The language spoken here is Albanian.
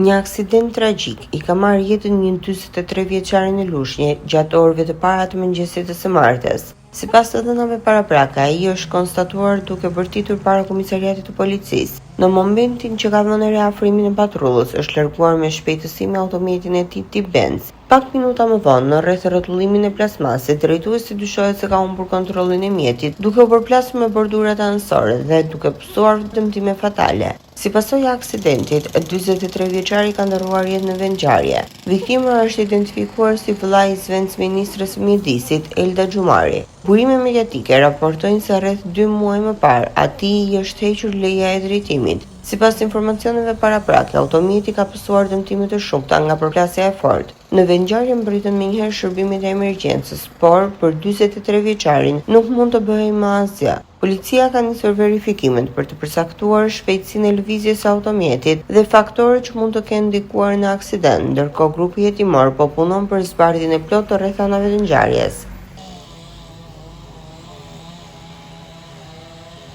Një aksident tragjik i ka marrë jetën një 43 vjeçare në Lushnjë gjatë orëve të para të mëngjesit të së martës. Sipas të dhënave paraprake, ai është konstatuar duke bërtitur para komisariatit të policisë. Në momentin që ka vënë re afrimin e patrullës, është larguar me shpejtësi me automjetin e tip Benz. Pak minuta më vonë, në rreth rrotullimin e plasmasit, drejtuesi dyshohet se ka humbur kontrollin e mjetit, duke u përplasur me bordurat anësore dhe duke pësuar dëmtime fatale. Si pasojë e aksidentit, 43 vjeçari ka ndërruar jetën në vend ngjarje. Viktima është identifikuar si vëllai i zvenc ministrës së mjedisit, Elda Xhumari. Burime mediatike raportojnë se rreth 2 muaj më parë, atij i është hequr leja e drejtimit. Sipas informacioneve paraprake, automjeti ka pësuar dëmtime të shumta nga përplasja e fortë. Në vendngjarje mbritën menjëherë shërbimet e emergjencës, por për 43 vjeçarin nuk mund të bëhej më asgjë. Policia ka nisur verifikimet për të përcaktuar shpejtësinë e lëvizjes së automjetit dhe faktorët që mund të kenë ndikuar në aksident, ndërkohë grupi hetimor po punon për zbardhjen e plotë të rrethanave të ngjarjes.